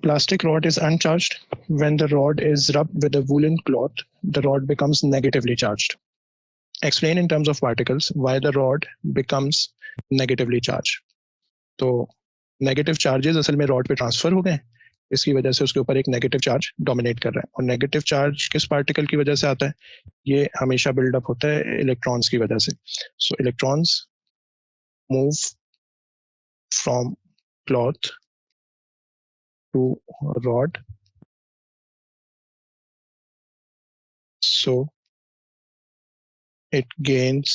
plastic rod is uncharged. When the rod is rubbed with a woolen cloth, the rod becomes negatively charged. Explain in terms of particles why the rod becomes negatively charged. तो negative charges असल में rod पे transfer हो गए, इसकी वजह से उसके ऊपर एक नेगेटिव चार्ज डोमिनेट कर रहा है। और नेगेटिव चार्ज किस पार्टिकल की वजह से आता है? ये हमेशा बिल्डअप होता है इलेक्ट्रॉन्स की वजह से। So electrons move from cloth to rod, so it gains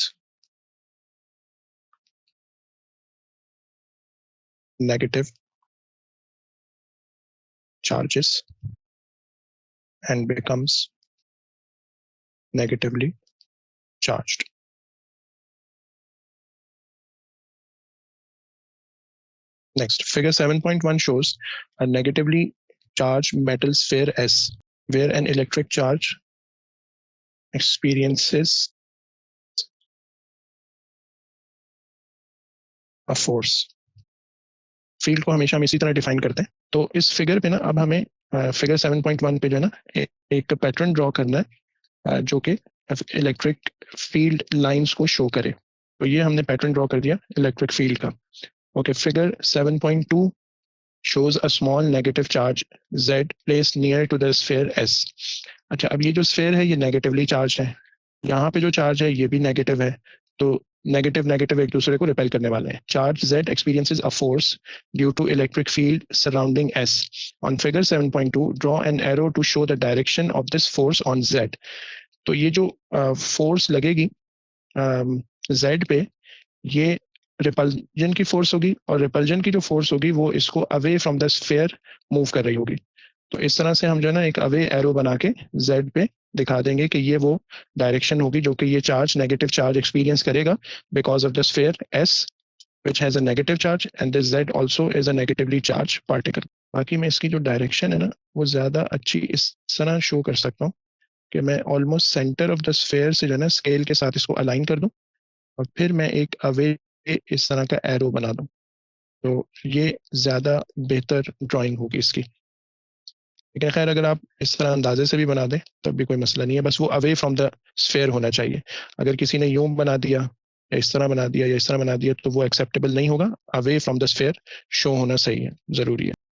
negative charges and becomes negatively charged. Next, figure 7.1 shows a negatively charged metal sphere S, where an electric charge experiences a force. Field को हमेशा हम इसी तरह define करते हैं। तो इस figure पे ना अब हमें फिगर 7.1 पे जो है ना एक पैटर्न ड्रॉ करना है जो कि इलेक्ट्रिक फील्ड लाइंस को शो करे। तो ये हमने पैटर्न ड्रॉ कर दिया इलेक्ट्रिक फील्ड का। Okay, figure 7.2 shows a small negative charge Z placed near to the sphere S. अच्छा, अब ये जो स्फेयर है ये नेगेटिवली चार्ज है, यहाँ पे जो चार्ज है ये भी नेगेटिव है, तो नेगेटिव नेगेटिव एक दूसरे को रिपेल करने वाले हैं। Charge Z experiences a force due to electric field surrounding S. On figure 7.2, draw an arrow to show the direction of this force on Z. तो ये जो फोर्स लगेगी Z पे, ये रिपल्जन की फोर्स होगी, और रिपल्जन की जो फोर्स होगी वो इसको away from the sphere move कर रही होगी। तो इस तरह से हम जो है ना एक अवे एरो बना के Z पे दिखा देंगे कि ये वो डायरेक्शन होगी जो कि ये चार्ज नेगेटिव चार्ज एक्सपीरियंस करेगा because of the sphere S which has a negative charge and this Z also is a negatively charged particle. बाकी मैं इसकी जो डायरेक्शन है ना वो ज्यादा अच्छी इस तरह शो कर सकता हूँ कि मैं almost centre of the sphere से जो है ना स्केल के साथ इसको अलाइन कर दूं और फिर मैं एक अवे इस तरह का एरो बना दूं, तो ये ज्यादा बेहतर ड्राइंग होगी इसकी। लेकिन खैर अगर आप इस तरह अंदाजे से भी बना दें तब भी कोई मसला नहीं है, बस वो अवे फ्रॉम द स्फीयर होना चाहिए। अगर किसी ने यूं बना दिया या इस तरह बना दिया या इस तरह बना दिया तो वो एक्सेप्टेबल नहीं होगा। Away from the sphere show होना सही है, जरूरी है।